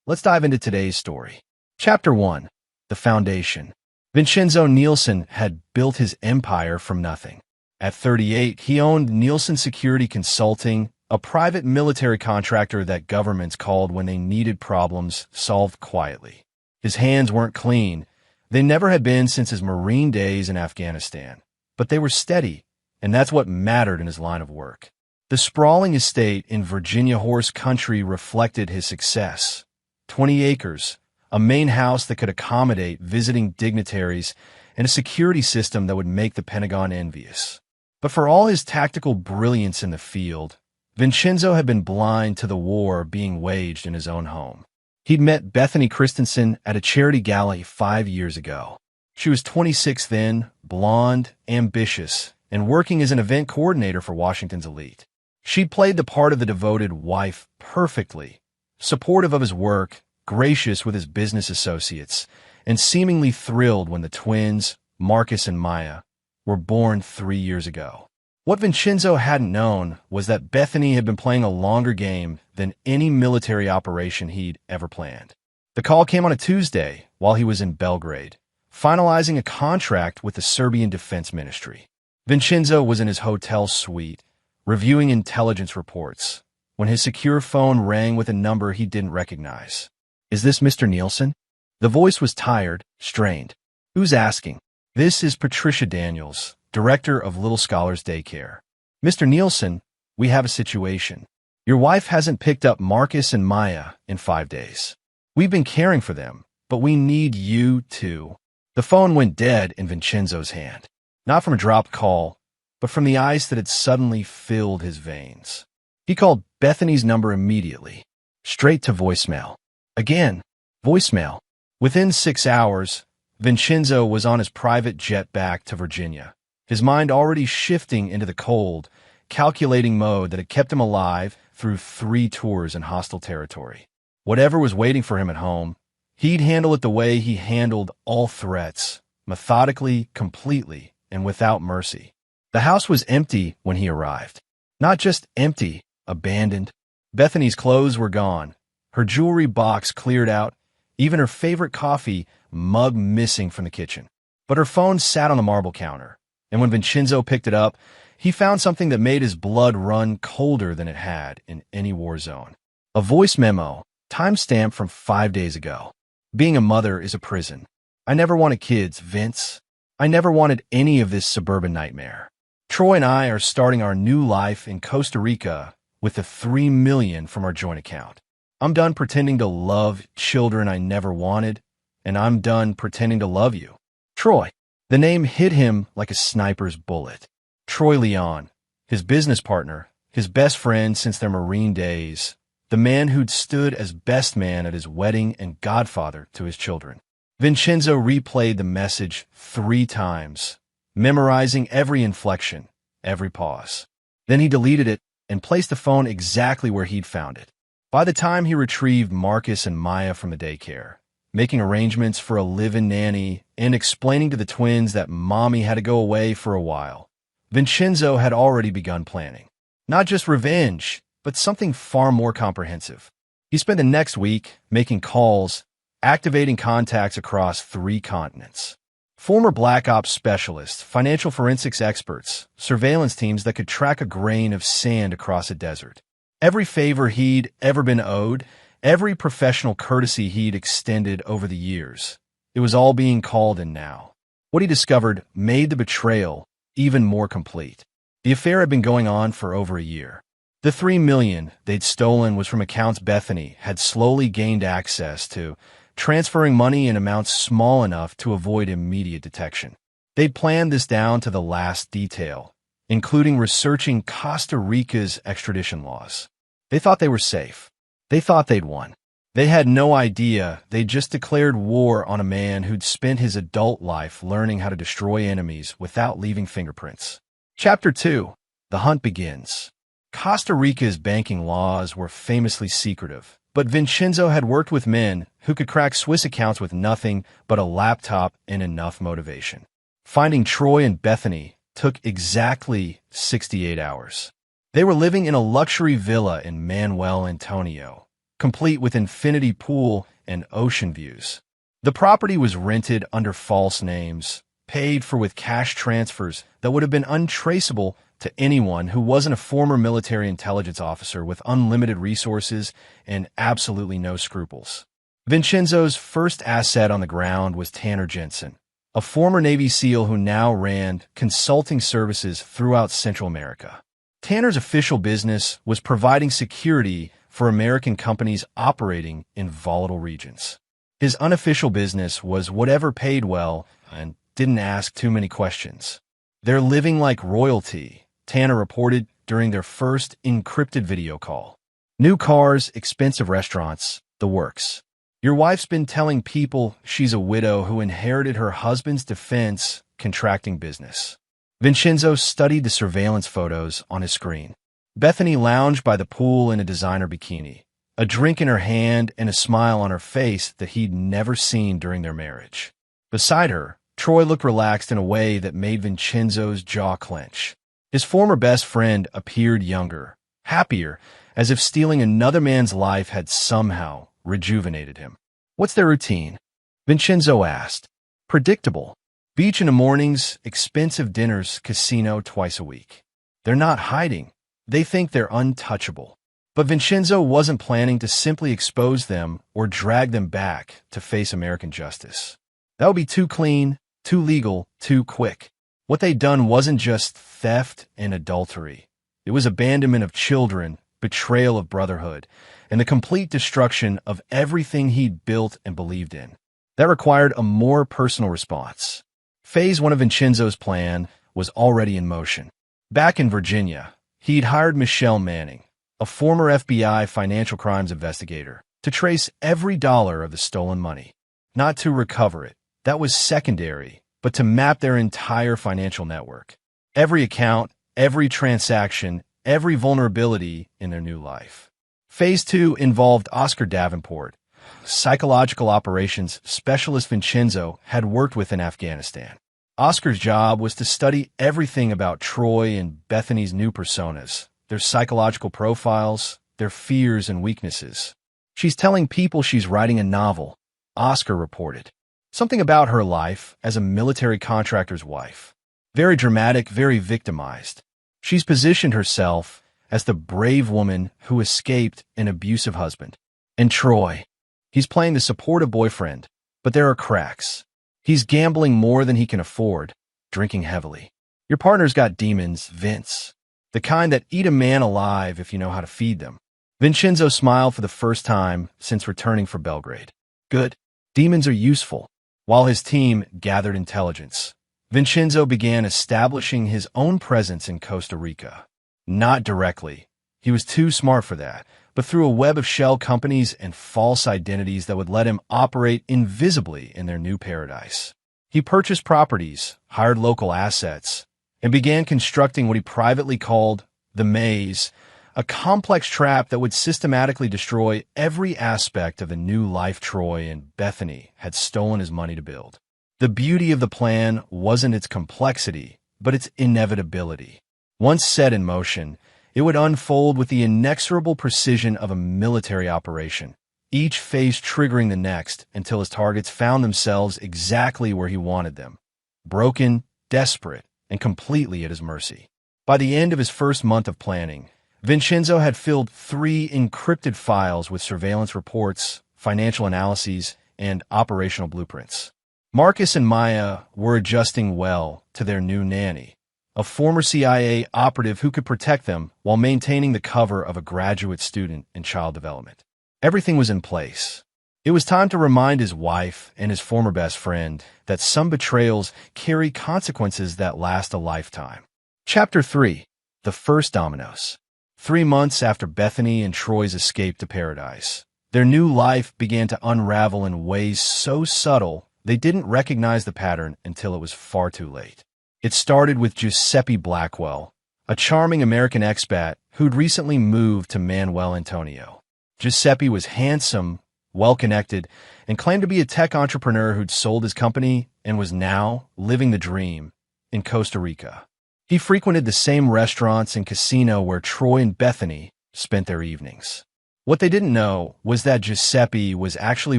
Let's dive into today's story. Chapter 1. The Foundation. Vincenzo Nielsen had built his empire from nothing. At 38, he owned Nielsen Security Consulting, a private military contractor that governments called when they needed problems solved quietly. His hands weren't clean. They never had been since his Marine days in Afghanistan. But they were steady, and that's what mattered in his line of work. The sprawling estate in Virginia horse country reflected his success. 20 acres, a main house that could accommodate visiting dignitaries, and a security system that would make the Pentagon envious. But for all his tactical brilliance in the field, Vincenzo had been blind to the war being waged in his own home. He'd met Bethany Christensen at a charity gala 5 years ago. She was 26 then, blonde, ambitious, and working as an event coordinator for Washington's elite. She'd played the part of the devoted wife perfectly, supportive of his work, gracious with his business associates, and seemingly thrilled when the twins, Marcus and Maya, were born 3 years ago. What Vincenzo hadn't known was that Bethany had been playing a longer game than any military operation he'd ever planned. The call came on a Tuesday while he was in Belgrade, finalizing a contract with the Serbian Defense Ministry. Vincenzo was in his hotel suite, reviewing intelligence reports, when his secure phone rang with a number he didn't recognize. "Is this Mr. Nielsen?" The voice was tired, strained. "Who's asking?" "This is Patricia Daniels, director of Little Scholars Daycare." "Mr. Nielsen, we have a situation. Your wife hasn't picked up Marcus and Maya in 5 days. We've been caring for them, but we need you too." The phone went dead in Vincenzo's hand, not from a dropped call, but from the ice that had suddenly filled his veins. He called Bethany's number immediately, straight to voicemail. Again, voicemail. Within 6 hours, Vincenzo was on his private jet back to Virginia, his mind already shifting into the cold, calculating mode that had kept him alive through 3 tours in hostile territory. Whatever was waiting for him at home, he'd handle it the way he handled all threats, methodically, completely, and without mercy. The house was empty when he arrived. Not just empty, abandoned. Bethany's clothes were gone, her jewelry box cleared out, even her favorite coffee mug missing from the kitchen. But her phone sat on the marble counter, and when Vincenzo picked it up, he found something that made his blood run colder than it had in any war zone. A voice memo, timestamped from 5 days ago. "Being a mother is a prison. I never wanted kids, Vince. I never wanted any of this suburban nightmare. Troy and I are starting our new life in Costa Rica with the $3 million from our joint account. I'm done pretending to love children I never wanted, and I'm done pretending to love you. Troy." The name hit him like a sniper's bullet. Troy Leon, his business partner, his best friend since their Marine days, the man who'd stood as best man at his wedding and godfather to his children. Vincenzo replayed the message 3 times, memorizing every inflection, every pause. Then he deleted it and placed the phone exactly where he'd found it. By the time he retrieved Marcus and Maya from the daycare, making arrangements for a live-in nanny and explaining to the twins that mommy had to go away for a while, Vincenzo had already begun planning. Not just revenge, but something far more comprehensive. He spent the next week making calls, activating contacts across 3 continents. Former Black Ops specialists, financial forensics experts, surveillance teams that could track a grain of sand across a desert. Every favor he'd ever been owed, every professional courtesy he'd extended over the years, it was all being called in now. What he discovered made the betrayal even more complete. The affair had been going on for over a year. The $3 million they'd stolen was from accounts Bethany had slowly gained access to, transferring money in amounts small enough to avoid immediate detection. They'd planned this down to the last detail, including researching Costa Rica's extradition laws. They thought they were safe. They thought they'd won. They had no idea they'd just declared war on a man who'd spent his adult life learning how to destroy enemies without leaving fingerprints. Chapter 2. The Hunt Begins. Costa Rica's banking laws were famously secretive, but Vincenzo had worked with men who could crack Swiss accounts with nothing but a laptop and enough motivation. Finding Troy and Bethany took exactly 68 hours. They were living in a luxury villa in Manuel Antonio, complete with infinity pool and ocean views. The property was rented under false names, paid for with cash transfers that would have been untraceable to anyone who wasn't a former military intelligence officer with unlimited resources and absolutely no scruples. Vincenzo's first asset on the ground was Tanner Jensen, a former Navy SEAL who now ran consulting services throughout Central America. Tanner's official business was providing security for American companies operating in volatile regions. His unofficial business was whatever paid well and didn't ask too many questions. "They're living like royalty," Tanner reported during their first encrypted video call. "New cars, expensive restaurants, the works. Your wife's been telling people she's a widow who inherited her husband's defense contracting business." Vincenzo studied the surveillance photos on his screen. Bethany lounged by the pool in a designer bikini, a drink in her hand and a smile on her face that he'd never seen during their marriage. Beside her, Troy looked relaxed in a way that made Vincenzo's jaw clench. His former best friend appeared younger, happier, as if stealing another man's life had somehow rejuvenated him. "What's their routine?" Vincenzo asked. "Predictable. Beach in the mornings, expensive dinners, casino twice a week. They're not hiding. They think they're untouchable." But Vincenzo wasn't planning to simply expose them or drag them back to face American justice. That would be too clean, too legal, too quick. What they'd done wasn't just theft and adultery. It was abandonment of children, betrayal of brotherhood, and the complete destruction of everything he'd built and believed in. That required a more personal response. Phase 1 of Vincenzo's plan was already in motion. Back in Virginia, he'd hired Michelle Manning, a former FBI financial crimes investigator, to trace every dollar of the stolen money. Not to recover it. That was secondary, but to map their entire financial network. Every account, every transaction, every vulnerability in their new life. Phase 2 involved Oscar Davenport, psychological operations specialist Vincenzo had worked with in Afghanistan. Oscar's job was to study everything about Troy and Bethany's new personas, their psychological profiles, their fears and weaknesses. "She's telling people she's writing a novel," Oscar reported. "Something about her life as a military contractor's wife. Very dramatic, very victimized. She's positioned herself as the brave woman who escaped an abusive husband. And Troy, he's playing the supportive boyfriend, but there are cracks. He's gambling more than he can afford, drinking heavily. Your partner's got demons, Vince. The kind that eat a man alive if you know how to feed them." Vincenzo smiled for the first time since returning from Belgrade. "Good. Demons are useful." While his team gathered intelligence, Vincenzo began establishing his own presence in Costa Rica. Not directly. He was too smart for that, but through a web of shell companies and false identities that would let him operate invisibly in their new paradise. He purchased properties, hired local assets, and began constructing what he privately called the maze, a complex trap that would systematically destroy every aspect of the new life Troy and Bethany had stolen his money to build. The beauty of the plan wasn't its complexity, but its inevitability. Once set in motion, it would unfold with the inexorable precision of a military operation, each phase triggering the next until his targets found themselves exactly where he wanted them, broken, desperate, and completely at his mercy. By the end of his first month of planning, Vincenzo had filled 3 encrypted files with surveillance reports, financial analyses, and operational blueprints. Marcus and Maya were adjusting well to their new nanny, a former CIA operative who could protect them while maintaining the cover of a graduate student in child development. Everything was in place. It was time to remind his wife and his former best friend that some betrayals carry consequences that last a lifetime. Chapter 3. The First Dominoes. 3 months after Bethany and Troy's escape to paradise, their new life began to unravel in ways so subtle they didn't recognize the pattern until it was far too late. It started with Giuseppe Blackwell, a charming American expat who'd recently moved to Manuel Antonio. Giuseppe was handsome, well-connected, and claimed to be a tech entrepreneur who'd sold his company and was now living the dream in Costa Rica. He frequented the same restaurants and casino where Troy and Bethany spent their evenings. What they didn't know was that Giuseppe was actually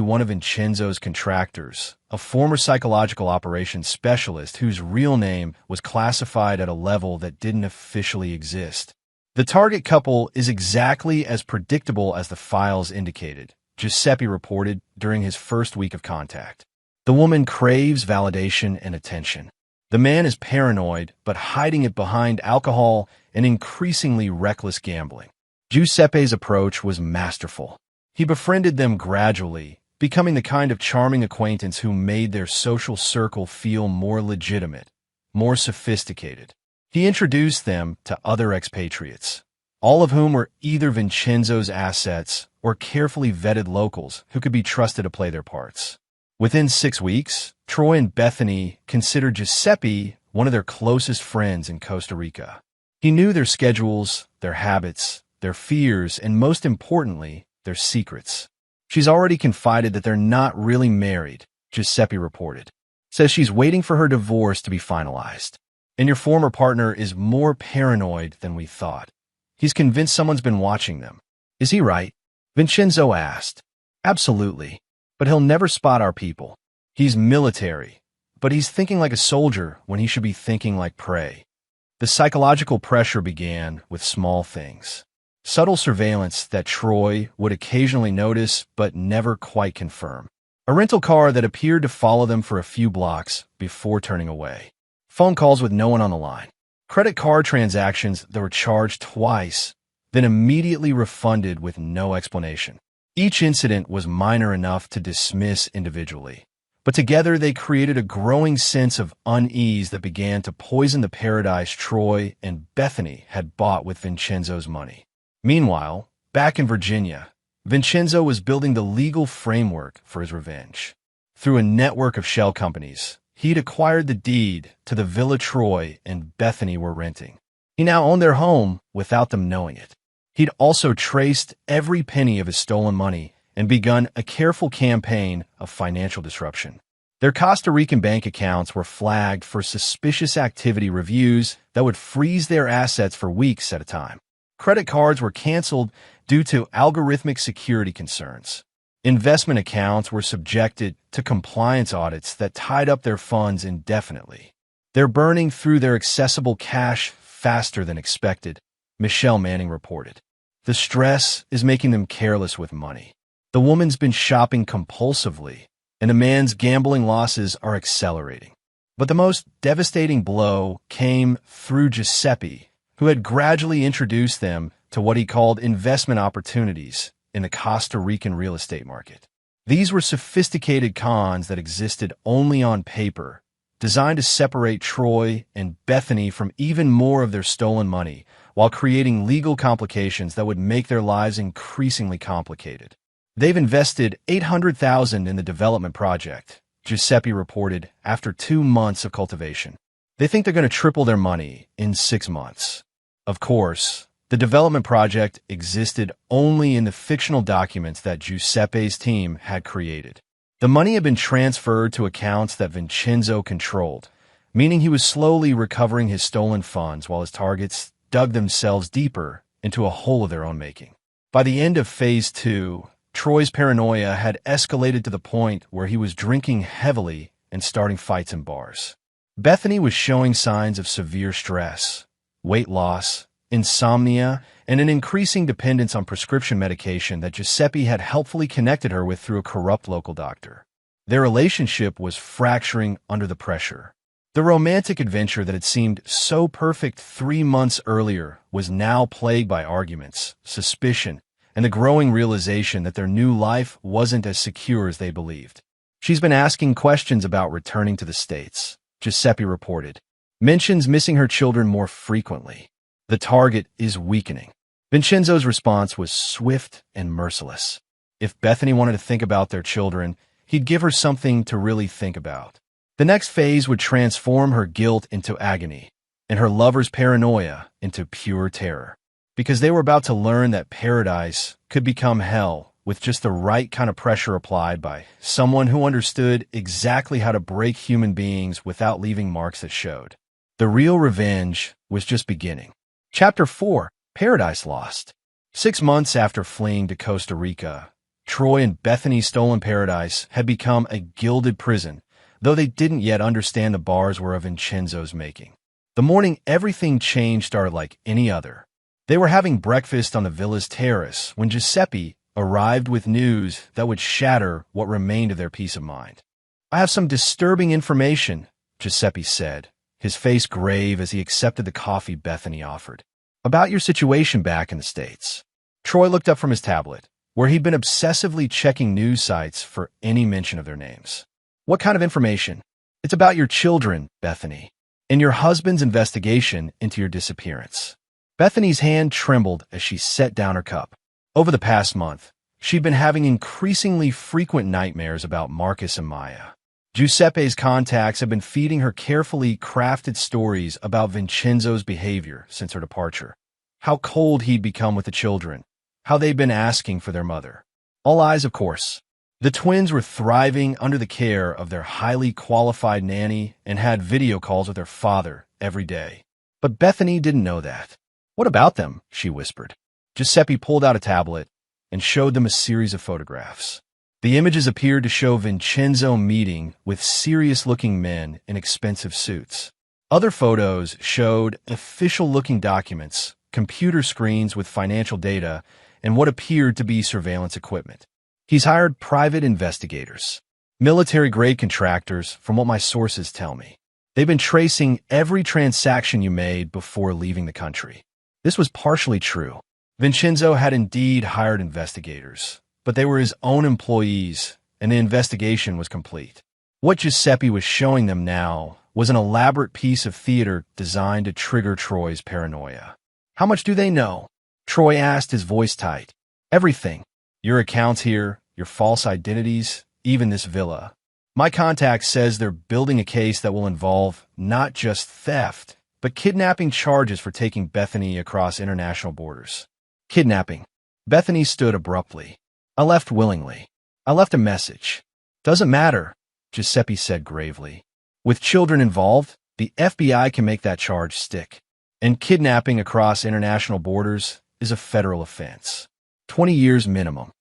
one of Vincenzo's contractors, a former psychological operations specialist whose real name was classified at a level that didn't officially exist. The target couple is exactly as predictable as the files indicated, Giuseppe reported during his first week of contact. The woman craves validation and attention. The man is paranoid, but hiding it behind alcohol and increasingly reckless gambling. Giuseppe's approach was masterful. He befriended them gradually, becoming the kind of charming acquaintance who made their social circle feel more legitimate, more sophisticated. He introduced them to other expatriates, all of whom were either Vincenzo's assets or carefully vetted locals who could be trusted to play their parts. Within 6 weeks, Troy and Bethany considered Giuseppe one of their closest friends in Costa Rica. He knew their schedules, their habits, their fears, and most importantly, their secrets. She's already confided that they're not really married, Giuseppe reported. Says she's waiting for her divorce to be finalized. And your former partner is more paranoid than we thought. He's convinced someone's been watching them. Is he right? Vincenzo asked. Absolutely. But he'll never spot our people. He's military, but he's thinking like a soldier when he should be thinking like prey. The psychological pressure began with small things. Subtle surveillance that Troy would occasionally notice but never quite confirm. A rental car that appeared to follow them for a few blocks before turning away. Phone calls with no one on the line. Credit card transactions that were charged twice, then immediately refunded with no explanation. Each incident was minor enough to dismiss individually, but together they created a growing sense of unease that began to poison the paradise Troy and Bethany had bought with Vincenzo's money. Meanwhile, back in Virginia, Vincenzo was building the legal framework for his revenge. Through a network of shell companies, he'd acquired the deed to the villa Troy and Bethany were renting. He now owned their home without them knowing it. He'd also traced every penny of his stolen money and begun a careful campaign of financial disruption. Their Costa Rican bank accounts were flagged for suspicious activity reviews that would freeze their assets for weeks at a time. Credit cards were canceled due to algorithmic security concerns. Investment accounts were subjected to compliance audits that tied up their funds indefinitely. They're burning through their accessible cash faster than expected, Michelle Manning reported. The stress is making them careless with money. The woman's been shopping compulsively, and the man's gambling losses are accelerating. But the most devastating blow came through Giuseppe, who had gradually introduced them to what he called investment opportunities in the Costa Rican real estate market. These were sophisticated cons that existed only on paper, designed to separate Troy and Bethany from even more of their stolen money, while creating legal complications that would make their lives increasingly complicated. They've invested $800,000 in the development project, Giuseppe reported after 2 months of cultivation. They think they're going to triple their money in 6 months. Of course, the development project existed only in the fictional documents that Giuseppe's team had created. The money had been transferred to accounts that Vincenzo controlled, meaning he was slowly recovering his stolen funds while his targets dug themselves deeper into a hole of their own making. By the end of Phase 2, Troy's paranoia had escalated to the point where he was drinking heavily and starting fights in bars. Bethany was showing signs of severe stress, weight loss, insomnia, and an increasing dependence on prescription medication that Giuseppe had helpfully connected her with through a corrupt local doctor. Their relationship was fracturing under the pressure. The romantic adventure that had seemed so perfect 3 months earlier was now plagued by arguments, suspicion, and the growing realization that their new life wasn't as secure as they believed. She's been asking questions about returning to the States, Giuseppe reported. Mentions missing her children more frequently. The target is weakening. Vincenzo's response was swift and merciless. If Bethany wanted to think about their children, he'd give her something to really think about. The next phase would transform her guilt into agony, and her lover's paranoia into pure terror. Because they were about to learn that paradise could become hell with just the right kind of pressure applied by someone who understood exactly how to break human beings without leaving marks that showed. The real revenge was just beginning. Chapter 4, Paradise Lost. 6 months after fleeing to Costa Rica, Troy and Bethany's stolen paradise had become a gilded prison, though they didn't yet understand the bars were of Vincenzo's making. The morning everything changed started like any other. They were having breakfast on the villa's terrace when Giuseppe arrived with news that would shatter what remained of their peace of mind. "I have some disturbing information," Giuseppe said, his face grave as he accepted the coffee Bethany offered. "About your situation back in the States." Troy looked up from his tablet, where he'd been obsessively checking news sites for any mention of their names. "What kind of information?" "It's about your children, Bethany, and your husband's investigation into your disappearance." Bethany's hand trembled as she set down her cup. Over the past month, she'd been having increasingly frequent nightmares about Marcus and Maya. Giuseppe's contacts had been feeding her carefully crafted stories about Vincenzo's behavior since her departure. How cold he'd become with the children, how they'd been asking for their mother. All eyes, of course. The twins were thriving under the care of their highly qualified nanny and had video calls with their father every day. But Bethany didn't know that. "What about them?" she whispered. Giuseppe pulled out a tablet and showed them a series of photographs. The images appeared to show Vincenzo meeting with serious-looking men in expensive suits. Other photos showed official-looking documents, computer screens with financial data, and what appeared to be surveillance equipment. "He's hired private investigators, military-grade contractors, from what my sources tell me. They've been tracing every transaction you made before leaving the country." This was partially true. Vincenzo had indeed hired investigators, but they were his own employees, and the investigation was complete. What Giuseppe was showing them now was an elaborate piece of theater designed to trigger Troy's paranoia. "How much do they know?" Troy asked, his voice tight. "Everything. Your accounts here, your false identities, even this villa. My contact says they're building a case that will involve not just theft, but kidnapping charges for taking Bethany across international borders." "Kidnapping." Bethany stood abruptly. "I left willingly. I left a message." "Doesn't matter," Giuseppe said gravely. "With children involved, the FBI can make that charge stick. And kidnapping across international borders is a federal offense. 20 years minimum."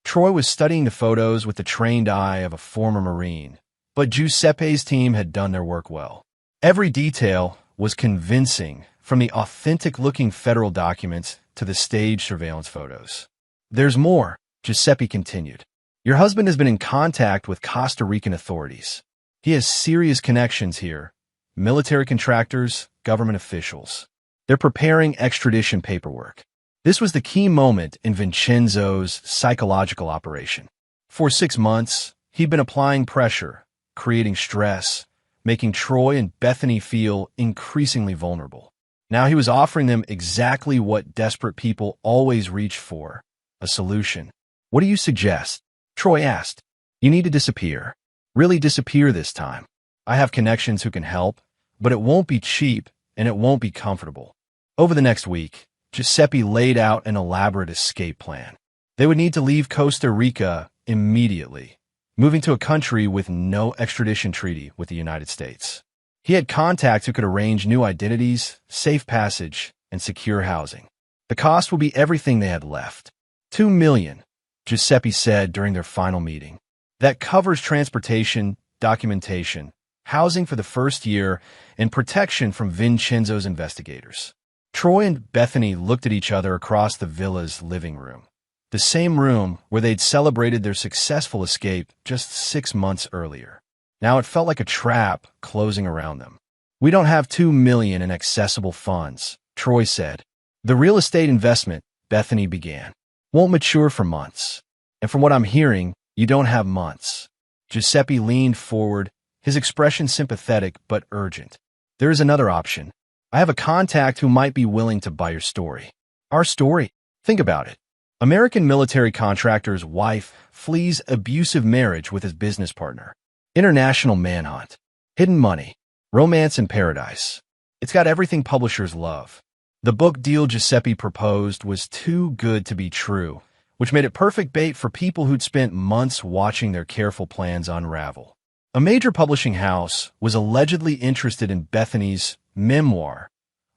Troy was studying the photos with the trained eye of a former Marine, but Giuseppe's team had done their work well. Every detail was convincing, from the authentic-looking federal documents to the staged surveillance photos. "There's more," Giuseppe continued. "Your husband has been in contact with Costa Rican authorities. He has serious connections here, military contractors, government officials. They're preparing extradition paperwork." This was the key moment in Vincenzo's psychological operation. For 6 months, he'd been applying pressure, creating stress, making Troy and Bethany feel increasingly vulnerable. Now he was offering them exactly what desperate people always reach for: a solution. "What do you suggest?" Troy asked. "You need to disappear. Really disappear this time. I have connections who can help, but it won't be cheap and it won't be comfortable." Over the next week, Giuseppe laid out an elaborate escape plan. They would need to leave Costa Rica immediately, moving to a country with no extradition treaty with the United States. He had contacts who could arrange new identities, safe passage, and secure housing. The cost would be everything they had left. $2 million, Giuseppe said during their final meeting. That covers transportation, documentation, housing for the first year, and protection from Vincenzo's investigators. Troy and Bethany looked at each other across the villa's living room, the same room where they'd celebrated their successful escape just 6 months earlier. Now it felt like a trap closing around them. "We don't have $2 million in accessible funds," Troy said. "The real estate investment," Bethany began, "won't mature for months. And from what I'm hearing, you don't have months." Giuseppe leaned forward, his expression sympathetic but urgent. "There is another option. I have a contact who might be willing to buy your story." "Our story?" "Think about it. American military contractor's wife flees abusive marriage with his business partner. International manhunt. Hidden money. Romance in paradise. It's got everything publishers love. The book deal Giuseppe proposed was too good to be true, which made it perfect bait for people who'd spent months watching their careful plans unravel. A major publishing house was allegedly interested in Bethany's memoir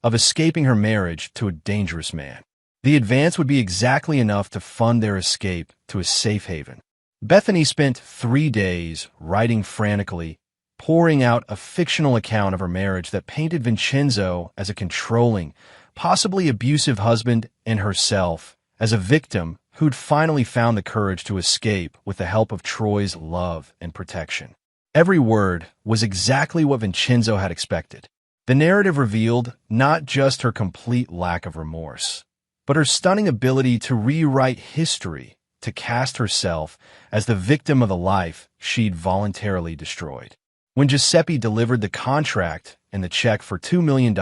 of escaping her marriage to a dangerous man. The advance would be exactly enough to fund their escape to a safe haven. Bethany spent 3 days writing frantically, pouring out a fictional account of her marriage that painted Vincenzo as a controlling, possibly abusive husband and herself as a victim who'd finally found the courage to escape with the help of Troy's love and protection. Every word was exactly what Vincenzo had expected. The narrative revealed not just her complete lack of remorse, but her stunning ability to rewrite history, to cast herself as the victim of the life she'd voluntarily destroyed. When Giuseppe delivered the contract and the check for $2 million,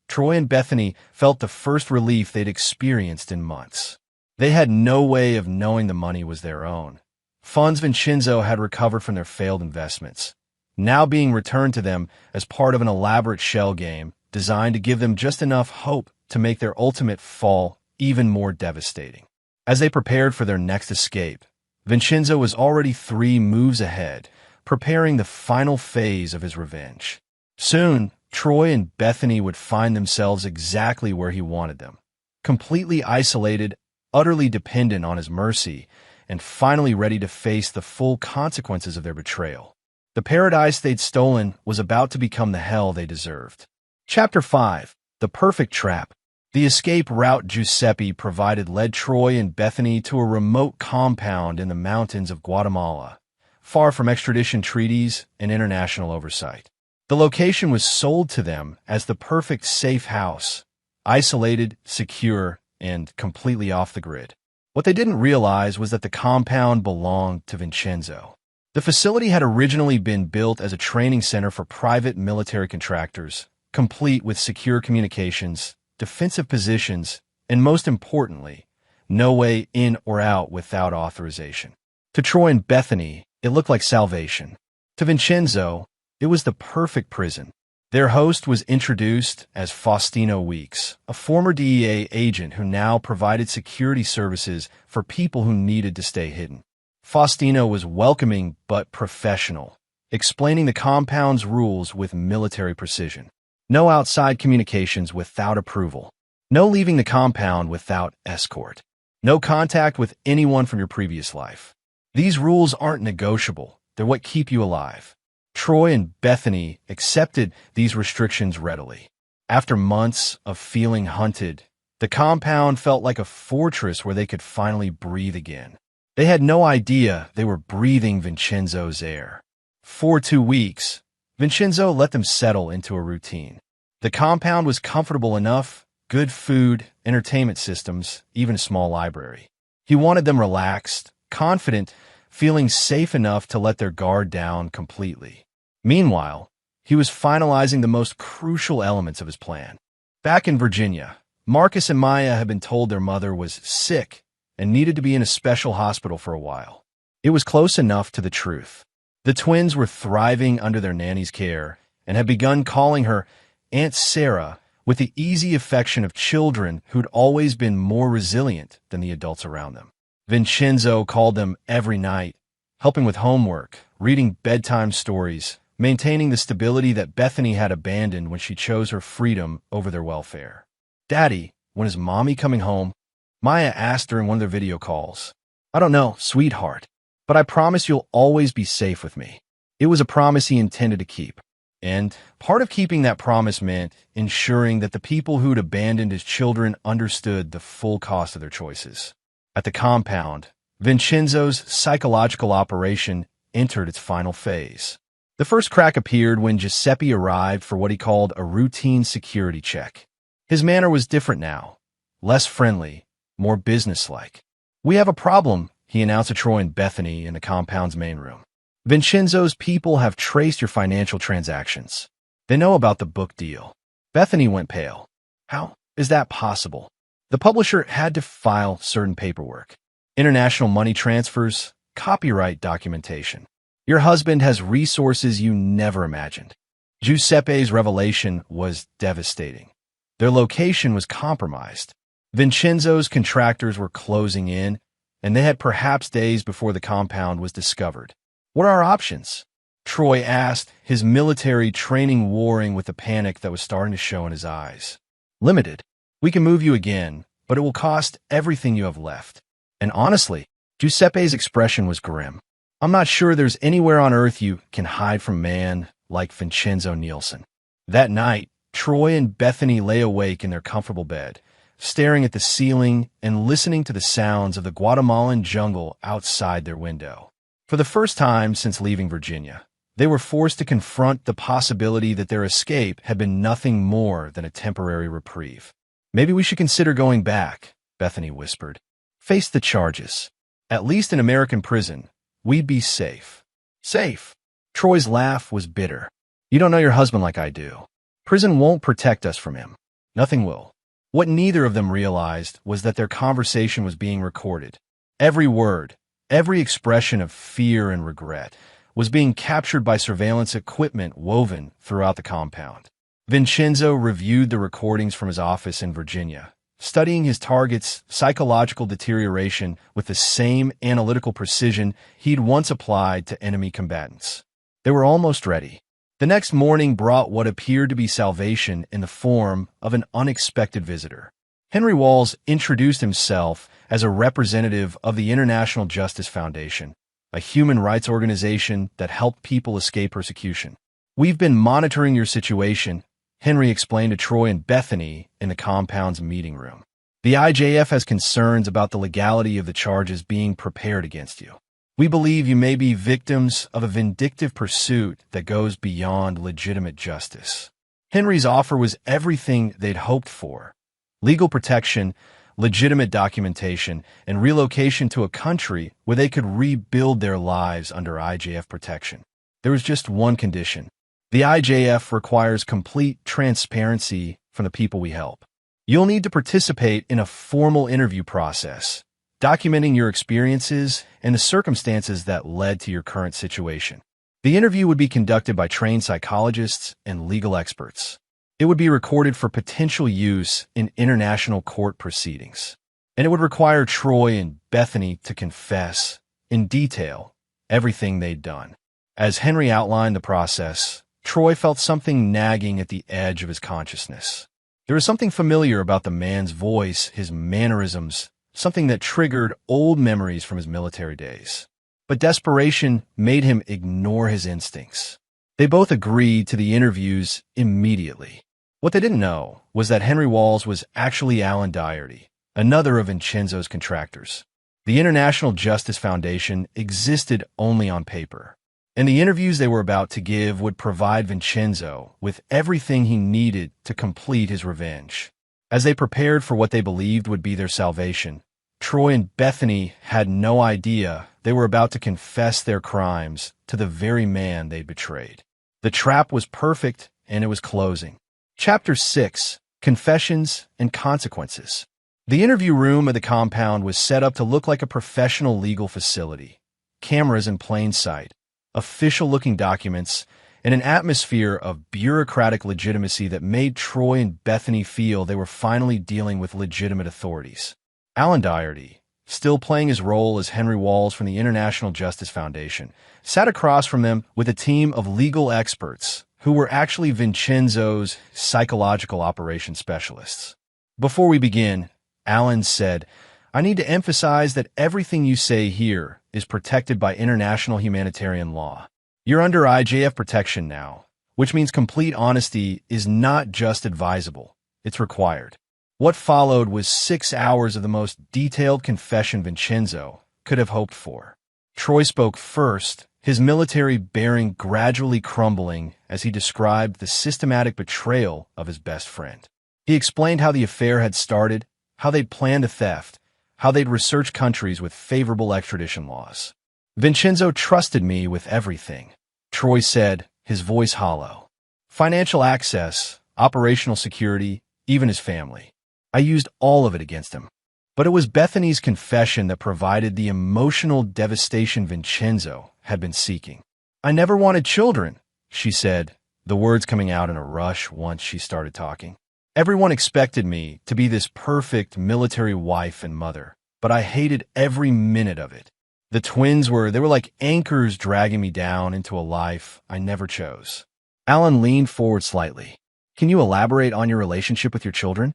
Troy and Bethany felt the first relief they'd experienced in months. They had no way of knowing the money was their own. Funds Vincenzo had recovered from their failed investments, now being returned to them as part of an elaborate shell game designed to give them just enough hope to make their ultimate fall even more devastating. As they prepared for their next escape, Vincenzo was already 3 moves ahead, preparing the final phase of his revenge. Soon, Troy and Bethany would find themselves exactly where he wanted them, completely isolated, utterly dependent on his mercy, and finally ready to face the full consequences of their betrayal. The paradise they'd stolen was about to become the hell they deserved. Chapter 5. The Perfect Trap. The escape route Giuseppe provided led Troy and Bethany to a remote compound in the mountains of Guatemala, far from extradition treaties and international oversight. The location was sold to them as the perfect safe house, isolated, secure, and completely off the grid. What they didn't realize was that the compound belonged to Vincenzo. The facility had originally been built as a training center for private military contractors, complete with secure communications, defensive positions, and most importantly, no way in or out without authorization. To Troy and Bethany, it looked like salvation. To Vincenzo, it was the perfect prison. Their host was introduced as Faustino Weeks, a former DEA agent who now provided security services for people who needed to stay hidden. Faustino was welcoming but professional, explaining the compound's rules with military precision. No outside communications without approval. No leaving the compound without escort. No contact with anyone from your previous life. These rules aren't negotiable. They're what keep you alive. Troy and Bethany accepted these restrictions readily. After months of feeling hunted, the compound felt like a fortress where they could finally breathe again. They had no idea they were breathing Vincenzo's air. For 2 weeks, Vincenzo let them settle into a routine. The compound was comfortable enough, good food, entertainment systems, even a small library. He wanted them relaxed, confident, feeling safe enough to let their guard down completely. Meanwhile, he was finalizing the most crucial elements of his plan. Back in Virginia, Marcus and Maya had been told their mother was sick and needed to be in a special hospital for a while. It was close enough to the truth. The twins were thriving under their nanny's care and had begun calling her Aunt Sarah with the easy affection of children who'd always been more resilient than the adults around them. Vincenzo called them every night, helping with homework, reading bedtime stories, maintaining the stability that Bethany had abandoned when she chose her freedom over their welfare. "Daddy, when is Mommy coming home?" Maya asked during one of their video calls. "I don't know, sweetheart, but I promise you'll always be safe with me." It was a promise he intended to keep. And part of keeping that promise meant ensuring that the people who'd abandoned his children understood the full cost of their choices. At the compound, Vincenzo's psychological operation entered its final phase. The first crack appeared when Giuseppe arrived for what he called a routine security check. His manner was different now, less friendly, more businesslike. "We have a problem," he announced to Troy and Bethany in the compound's main room. "Vincenzo's people have traced your financial transactions. They know about the book deal." Bethany went pale. "How is that possible?" The publisher had to file certain paperwork. International money transfers, copyright documentation. Your husband has resources you never imagined. Giuseppe's revelation was devastating. Their location was compromised. Vincenzo's contractors were closing in, and they had perhaps days before the compound was discovered. "What are our options?" Troy asked, his military training warring with the panic that was starting to show in his eyes. "Limited. We can move you again, but it will cost everything you have left. And honestly, Giuseppe's expression was grim. I'm not sure there's anywhere on earth you can hide from a man like Vincenzo Nielsen. That night, Troy and Bethany lay awake in their comfortable bed, staring at the ceiling and listening to the sounds of the Guatemalan jungle outside their window. For the first time since leaving Virginia, they were forced to confront the possibility that their escape had been nothing more than a temporary reprieve. Maybe we should consider going back, Bethany whispered. Face the charges. At least in American prison, we'd be safe. Safe? Troy's laugh was bitter. You don't know your husband like I do. Prison won't protect us from him. Nothing will. What neither of them realized was that their conversation was being recorded. Every word, every expression of fear and regret was being captured by surveillance equipment woven throughout the compound. Vincenzo reviewed the recordings from his office in Virginia, studying his target's psychological deterioration with the same analytical precision he'd once applied to enemy combatants. They were almost ready. The next morning brought what appeared to be salvation in the form of an unexpected visitor. Henry Walls introduced himself as a representative of the International Justice Foundation, a human rights organization that helped people escape persecution. We've been monitoring your situation, Henry explained to Troy and Bethany in the compound's meeting room. The IJF has concerns about the legality of the charges being prepared against you. We believe you may be victims of a vindictive pursuit that goes beyond legitimate justice. Henry's offer was everything they'd hoped for: legal protection, legitimate documentation, and relocation to a country where they could rebuild their lives under IJF protection. There was just one condition. The IJF requires complete transparency from the people we help. You'll need to participate in a formal interview process, documenting your experiences and the circumstances that led to your current situation. The interview would be conducted by trained psychologists and legal experts. It would be recorded for potential use in international court proceedings. And it would require Troy and Bethany to confess, in detail, everything they'd done. As Henry outlined the process, Troy felt something nagging at the edge of his consciousness. There was something familiar about the man's voice, his mannerisms, something that triggered old memories from his military days. But desperation made him ignore his instincts. They both agreed to the interviews immediately. What they didn't know was that Henry Walls was actually Alan Doherty, another of Vincenzo's contractors. The International Justice Foundation existed only on paper, and the interviews they were about to give would provide Vincenzo with everything he needed to complete his revenge. As they prepared for what they believed would be their salvation, Troy and Bethany had no idea they were about to confess their crimes to the very man they'd betrayed. The trap was perfect, and it was closing. Chapter 6: Confessions and Consequences. The interview room of the compound was set up to look like a professional legal facility. Cameras in plain sight, official-looking documents, and an atmosphere of bureaucratic legitimacy that made Troy and Bethany feel they were finally dealing with legitimate authorities. Alan Doherty, still playing his role as Henry Walls from the International Justice Foundation, sat across from them with a team of legal experts who were actually Vincenzo's psychological operations specialists. Before we begin, Alan said, I need to emphasize that everything you say here is protected by international humanitarian law. You're under IJF protection now, which means complete honesty is not just advisable, it's required. What followed was 6 hours of the most detailed confession Vincenzo could have hoped for. Troy spoke first, his military bearing gradually crumbling as he described the systematic betrayal of his best friend. He explained how the affair had started, how they'd planned a theft, how they'd researched countries with favorable extradition laws. Vincenzo trusted me with everything, Troy said, his voice hollow. Financial access, operational security, even his family. I used all of it against him. But it was Bethany's confession that provided the emotional devastation Vincenzo had been seeking. I never wanted children, she said, the words coming out in a rush once she started talking. Everyone expected me to be this perfect military wife and mother, but I hated every minute of it. The twins were like anchors dragging me down into a life I never chose. Alan leaned forward slightly. Can you elaborate on your relationship with your children?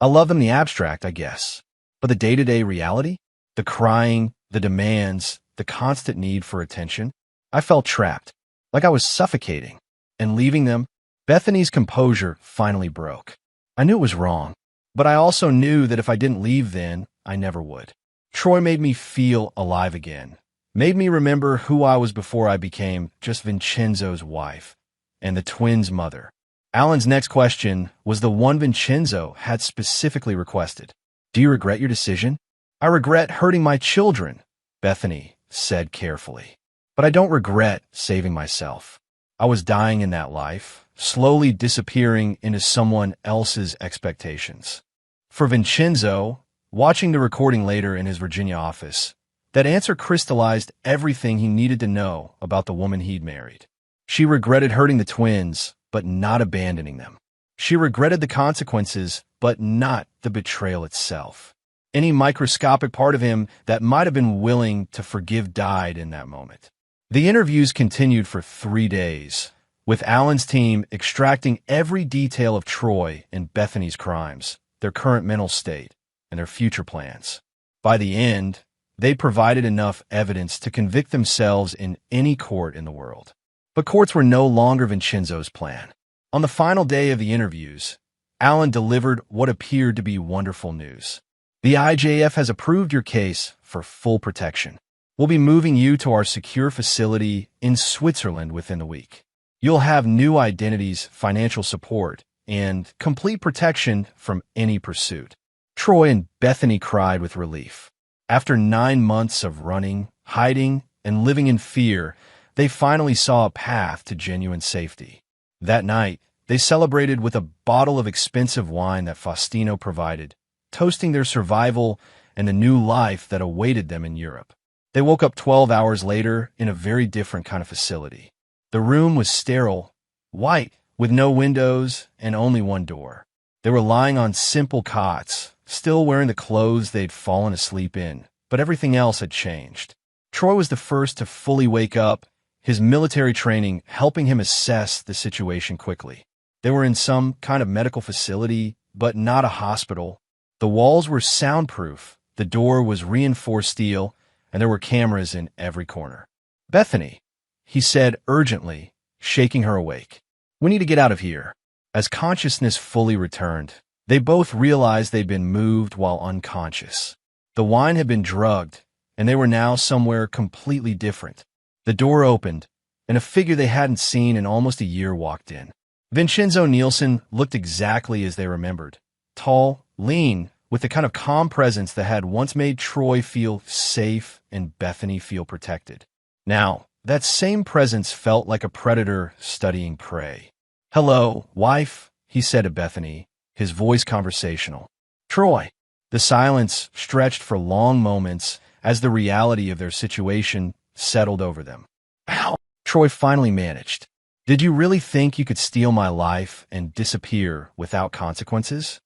I love them in the abstract, I guess. But the day-to-day reality? The crying, the demands, the constant need for attention? I felt trapped, like I was suffocating. And leaving them, Bethany's composure finally broke. I knew it was wrong, but I also knew that if I didn't leave then, I never would. Troy made me feel alive again, made me remember who I was before I became just Vincenzo's wife and the twins' mother. Alan's next question was the one Vincenzo had specifically requested. Do you regret your decision? I regret hurting my children, Bethany said carefully. But I don't regret saving myself. I was dying in that life, slowly disappearing into someone else's expectations. For Vincenzo, watching the recording later in his Virginia office, that answer crystallized everything he needed to know about the woman he'd married. She regretted hurting the twins, but not abandoning them. She regretted the consequences, but not the betrayal itself. Any microscopic part of him that might have been willing to forgive died in that moment. The interviews continued for 3 days, with Alan's team extracting every detail of Troy and Bethany's crimes, their current mental state, and their future plans. By the end, they provided enough evidence to convict themselves in any court in the world. But courts were no longer Vincenzo's plan. On the final day of the interviews, Alan delivered what appeared to be wonderful news. The IJF has approved your case for full protection. We'll be moving you to our secure facility in Switzerland within a week. You'll have new identities, financial support, and complete protection from any pursuit. Troy and Bethany cried with relief. After 9 months of running, hiding, and living in fear, they finally saw a path to genuine safety. That night, they celebrated with a bottle of expensive wine that Faustino provided, toasting their survival and the new life that awaited them in Europe. They woke up 12 hours later in a very different kind of facility. The room was sterile, white, with no windows and only one door. They were lying on simple cots, still wearing the clothes they'd fallen asleep in, but everything else had changed. Troy was the first to fully wake up, his military training helping him assess the situation quickly. They were in some kind of medical facility, but not a hospital. The walls were soundproof, the door was reinforced steel, and there were cameras in every corner. Bethany, he said urgently, shaking her awake. We need to get out of here. As consciousness fully returned, they both realized they'd been moved while unconscious. The wine had been drugged, and they were now somewhere completely different. The door opened, and a figure they hadn't seen in almost a year walked in. Vincenzo Nielsen looked exactly as they remembered. Tall, lean, with the kind of calm presence that had once made Troy feel safe and Bethany feel protected. Now, that same presence felt like a predator studying prey. "Hello, wife," he said to Bethany, his voice conversational. "Troy." The silence stretched for long moments as the reality of their situation settled over them. "Ow," Troy finally managed. "Did you really think you could steal my life and disappear without consequences?"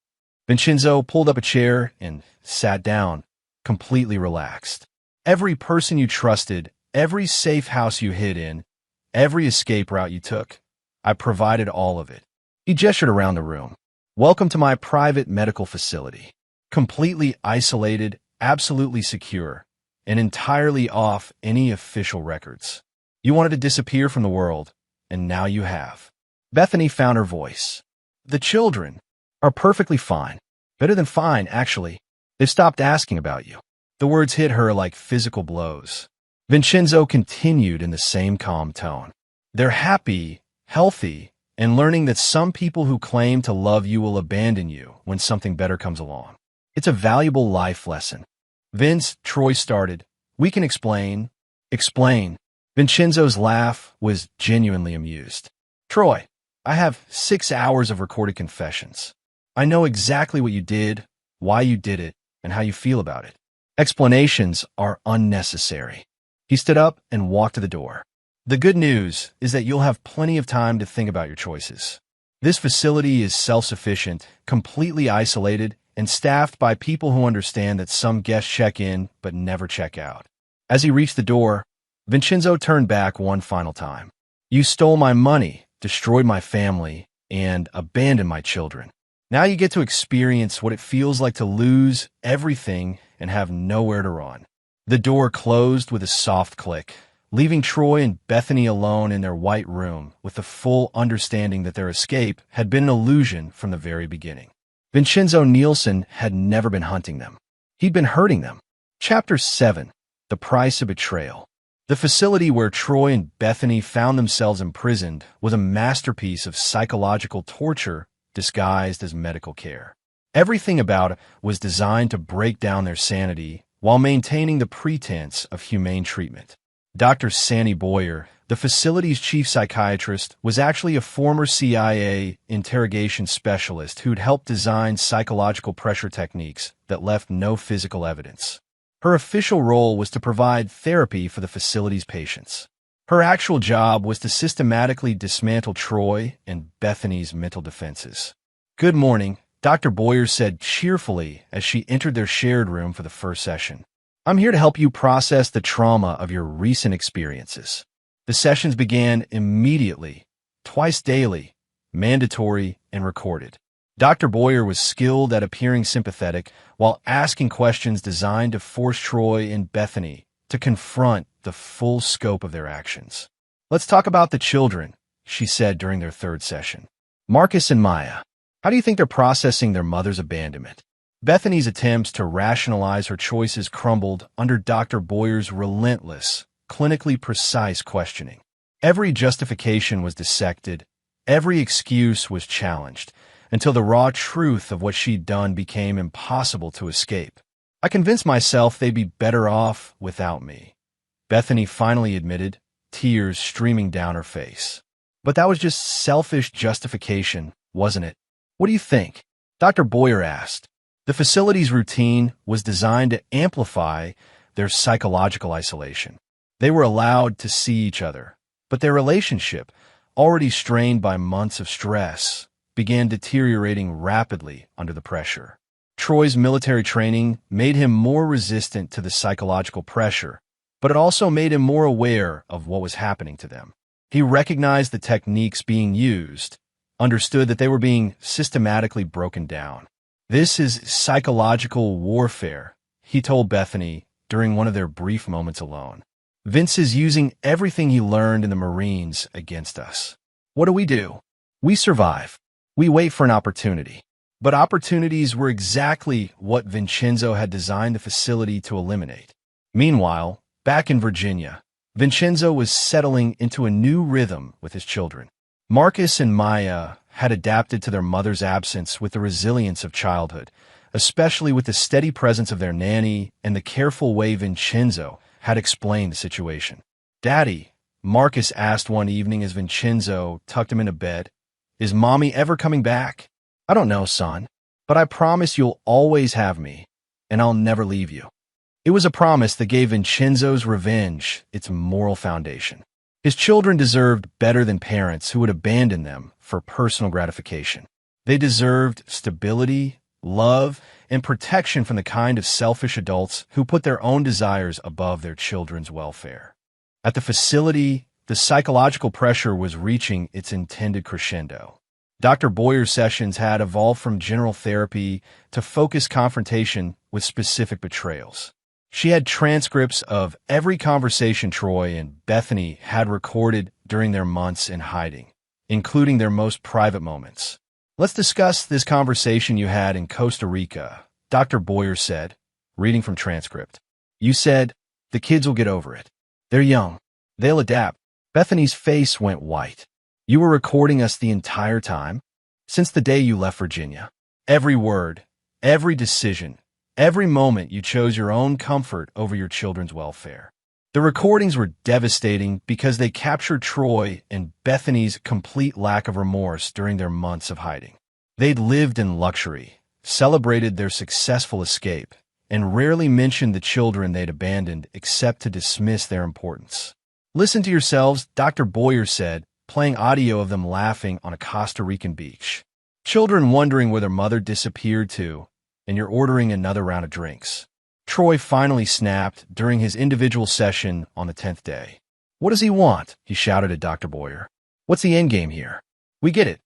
Vincenzo pulled up a chair and sat down, completely relaxed. "Every person you trusted, every safe house you hid in, every escape route you took, I provided all of it." He gestured around the room. "Welcome to my private medical facility. Completely isolated, absolutely secure, and entirely off any official records. You wanted to disappear from the world, and now you have." Bethany found her voice. "The children are perfectly fine. Better than fine, actually. They've stopped asking about you." The words hit her like physical blows. Vincenzo continued in the same calm tone. "They're happy, healthy, and learning that some people who claim to love you will abandon you when something better comes along. It's a valuable life lesson." "Vince," Troy started, "we can explain." "Explain." Vincenzo's laugh was genuinely amused. "Troy, I have 6 hours of recorded confessions. I know exactly what you did, why you did it, and how you feel about it. Explanations are unnecessary." He stood up and walked to the door. "The good news is that you'll have plenty of time to think about your choices. This facility is self-sufficient, completely isolated, and staffed by people who understand that some guests check in but never check out." As he reached the door, Vincenzo turned back one final time. "You stole my money, destroyed my family, and abandoned my children. Now you get to experience what it feels like to lose everything and have nowhere to run. The door closed with a soft click, leaving Troy and Bethany alone in their white room with the full understanding that their escape had been an illusion from the very beginning. Vincenzo Nielsen had never been hunting them. He'd been hurting them. Chapter 7. The Price of Betrayal. The facility where Troy and Bethany found themselves imprisoned was a masterpiece of psychological torture disguised as medical care. Everything about it was designed to break down their sanity while maintaining the pretense of humane treatment. Dr. Sandy Boyer, the facility's chief psychiatrist, was actually a former CIA interrogation specialist who'd helped design psychological pressure techniques that left no physical evidence. Her official role was to provide therapy for the facility's patients. Her actual job was to systematically dismantle Troy and Bethany's mental defenses. "Good morning," Dr. Boyer said cheerfully as she entered their shared room for the first session. "I'm here to help you process the trauma of your recent experiences." The sessions began immediately, twice daily, mandatory and recorded. Dr. Boyer was skilled at appearing sympathetic while asking questions designed to force Troy and Bethany to confront the full scope of their actions. "Let's talk about the children," she said during their third session. "Marcus and Maya, how do you think they're processing their mother's abandonment?" Bethany's attempts to rationalize her choices crumbled under Dr. Boyer's relentless, clinically precise questioning. Every justification was dissected, every excuse was challenged, until the raw truth of what she'd done became impossible to escape. "I convinced myself they'd be better off without me," Bethany finally admitted, tears streaming down her face. "But that was just selfish justification, wasn't it?" "What do you think?" Dr. Boyer asked. The facility's routine was designed to amplify their psychological isolation. They were allowed to see each other, but their relationship, already strained by months of stress, began deteriorating rapidly under the pressure. Troy's military training made him more resistant to the psychological pressure, but it also made him more aware of what was happening to them. He recognized the techniques being used, understood that they were being systematically broken down. "This is psychological warfare," he told Bethany during one of their brief moments alone. "Vince is using everything he learned in the Marines against us. What do? We survive. We wait for an opportunity." But opportunities were exactly what Vincenzo had designed the facility to eliminate. Meanwhile, back in Virginia, Vincenzo was settling into a new rhythm with his children. Marcus and Maya had adapted to their mother's absence with the resilience of childhood, especially with the steady presence of their nanny and the careful way Vincenzo had explained the situation. "Daddy," Marcus asked one evening as Vincenzo tucked him into bed, "is Mommy ever coming back?" "I don't know, son, but I promise you'll always have me, and I'll never leave you." It was a promise that gave Vincenzo's revenge its moral foundation. His children deserved better than parents who would abandon them for personal gratification. They deserved stability, love, and protection from the kind of selfish adults who put their own desires above their children's welfare. At the facility, the psychological pressure was reaching its intended crescendo. Dr. Boyer's sessions had evolved from general therapy to focused confrontation with specific betrayals. She had transcripts of every conversation Troy and Bethany had recorded during their months in hiding, including their most private moments. "Let's discuss this conversation you had in Costa Rica," Dr. Boyer said, reading from transcript. "You said, 'The kids will get over it. They're young. They'll adapt.'" Bethany's face went white. "You were recording us the entire time? Since the day you left Virginia? Every word, every decision, every moment you chose your own comfort over your children's welfare." The recordings were devastating because they captured Troy and Bethany's complete lack of remorse during their months of hiding. They'd lived in luxury, celebrated their successful escape, and rarely mentioned the children they'd abandoned except to dismiss their importance. "Listen to yourselves," Dr. Boyer said, playing audio of them laughing on a Costa Rican beach. Children wondering where their mother disappeared to, and you're ordering another round of drinks. Troy finally snapped during his individual session on the 10th day. "What does he want?" he shouted at Dr. Boyer. "What's the end game here? We get it.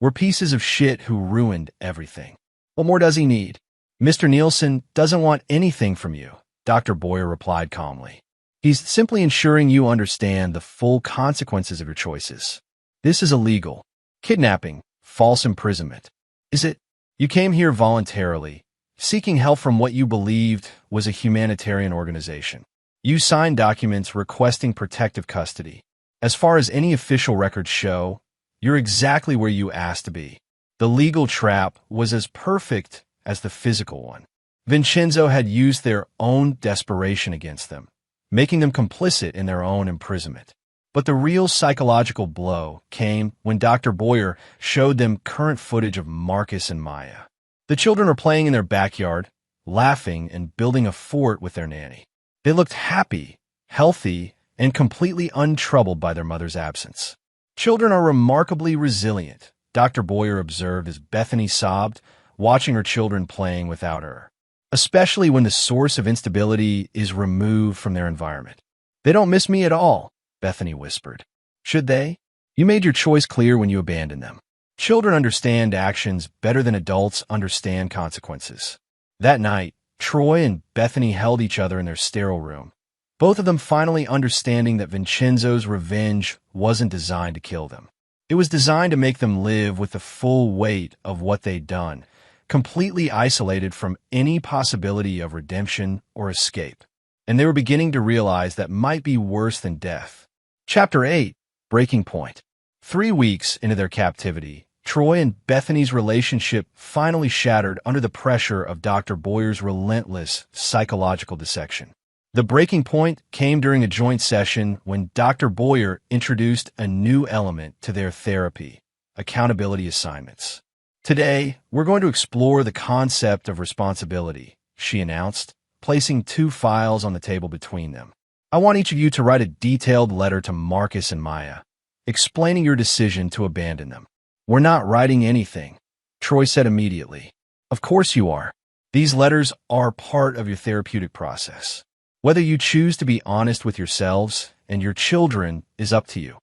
We're pieces of shit who ruined everything. What more does he need? Mr. Nielsen doesn't want anything from you, Dr. Boyer replied calmly. He's simply ensuring you understand the full consequences of your choices. This is illegal. Kidnapping, false imprisonment. Is it? You came here voluntarily, seeking help from what you believed was a humanitarian organization. You signed documents requesting protective custody. As far as any official records show, you're exactly where you asked to be. The legal trap was as perfect as the physical one. Vincenzo had used their own desperation against them, making them complicit in their own imprisonment. But the real psychological blow came when Dr. Boyer showed them current footage of Marcus and Maya. The children are playing in their backyard, laughing and building a fort with their nanny. They looked happy, healthy, and completely untroubled by their mother's absence. Children are remarkably resilient, Dr. Boyer observed as Bethany sobbed, watching her children playing without her, especially when the source of instability is removed from their environment. They don't miss me at all, Bethany whispered. Should they? You made your choice clear when you abandoned them. Children understand actions better than adults understand consequences. That night, Troy and Bethany held each other in their sterile room, both of them finally understanding that Vincenzo's revenge wasn't designed to kill them. It was designed to make them live with the full weight of what they'd done, completely isolated from any possibility of redemption or escape. And they were beginning to realize that might be worse than death. Chapter 8, Breaking Point. 3 weeks into their captivity, Troy and Bethany's relationship finally shattered under the pressure of Dr. Boyer's relentless psychological dissection. The breaking point came during a joint session when Dr. Boyer introduced a new element to their therapy: accountability assignments. Today, we're going to explore the concept of responsibility, she announced, placing 2 files on the table between them. I want each of you to write a detailed letter to Marcus and Maya, explaining your decision to abandon them. We're not writing anything, Troy said immediately. Of course you are. These letters are part of your therapeutic process. Whether you choose to be honest with yourselves and your children is up to you.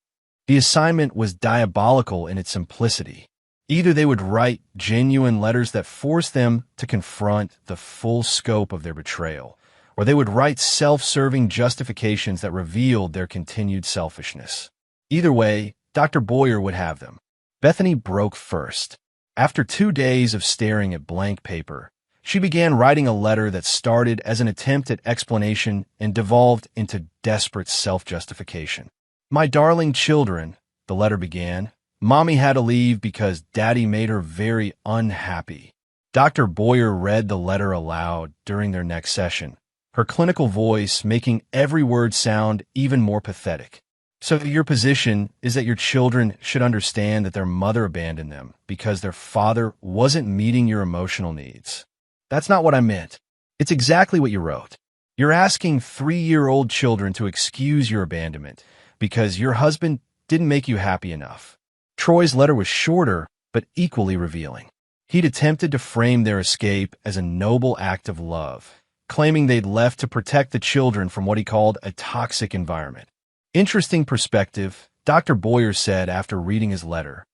The assignment was diabolical in its simplicity. Either they would write genuine letters that forced them to confront the full scope of their betrayal, or they would write self-serving justifications that revealed their continued selfishness. Either way, Dr. Boyer would have them. Bethany broke first. After 2 days of staring at blank paper, she began writing a letter that started as an attempt at explanation and devolved into desperate self-justification. My darling children, the letter began, Mommy had to leave because Daddy made her very unhappy. Dr. Boyer read the letter aloud during their next session, her clinical voice making every word sound even more pathetic. So your position is that your children should understand that their mother abandoned them because their father wasn't meeting your emotional needs. That's not what I meant. It's exactly what you wrote. You're asking 3-year-old children to excuse your abandonment because your husband didn't make you happy enough. Troy's letter was shorter, but equally revealing. He'd attempted to frame their escape as a noble act of love, claiming they'd left to protect the children from what he called a toxic environment. Interesting perspective, Dr. Boyer said after reading his letter.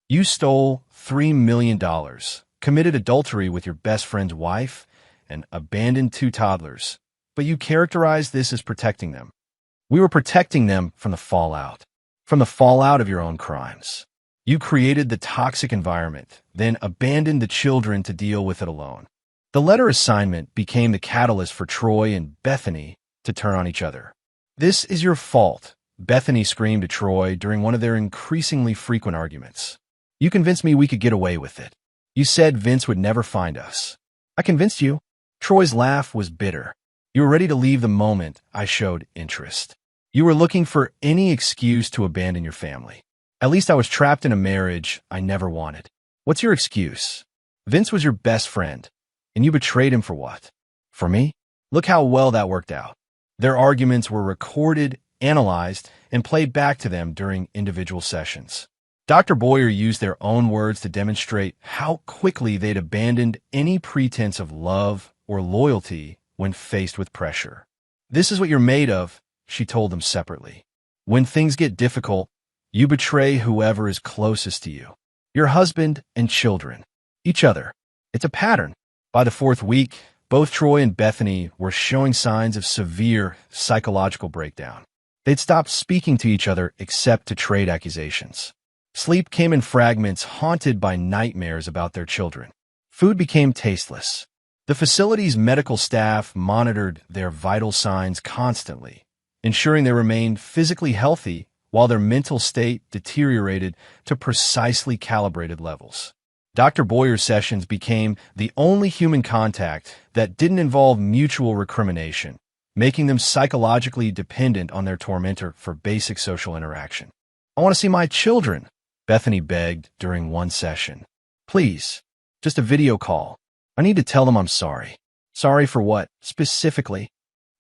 You stole $3 million, committed adultery with your best friend's wife, and abandoned 2 toddlers, but you characterized this as protecting them. We were protecting them from the fallout of your own crimes. You created the toxic environment, then abandoned the children to deal with it alone. The letter assignment became the catalyst for Troy and Bethany to turn on each other. This is your fault, Bethany screamed to Troy during one of their increasingly frequent arguments. You convinced me we could get away with it. You said Vince would never find us. I convinced you. Troy's laugh was bitter. You were ready to leave the moment I showed interest. You were looking for any excuse to abandon your family. At least I was trapped in a marriage I never wanted. What's your excuse? Vince was your best friend, and you betrayed him for what? For me? Look how well that worked out. Their arguments were recorded, analyzed, and played back to them during individual sessions. Dr. Boyer used their own words to demonstrate how quickly they'd abandoned any pretense of love or loyalty when faced with pressure. This is what you're made of, she told them separately. When things get difficult, you betray whoever is closest to you. your husband and children, each other. It's a pattern. By the fourth week, both Troy and Bethany were showing signs of severe psychological breakdown. They'd stopped speaking to each other except to trade accusations. Sleep came in fragments, haunted by nightmares about their children. Food became tasteless. The facility's medical staff monitored their vital signs constantly, ensuring they remained physically healthy while their mental state deteriorated to precisely calibrated levels. Dr. Boyer's sessions became the only human contact that didn't involve mutual recrimination, making them psychologically dependent on their tormentor for basic social interaction. "I want to see my children," Bethany begged during one session. "Please, just a video call. I need to tell them I'm sorry." "Sorry for what, specifically?"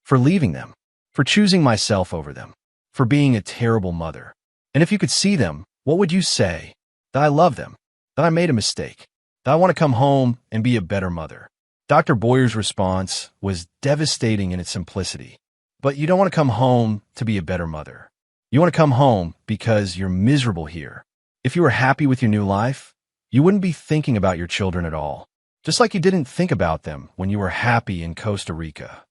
"For leaving them, for choosing myself over them, for being a terrible mother. And if you could see them, what would you say? That I love them, that I made a mistake, that I want to come home and be a better mother." Dr. Boyer's response was devastating in its simplicity. "But you don't want to come home to be a better mother. You want to come home because you're miserable here. If you were happy with your new life, you wouldn't be thinking about your children at all, just like you didn't think about them when you were happy in Costa Rica."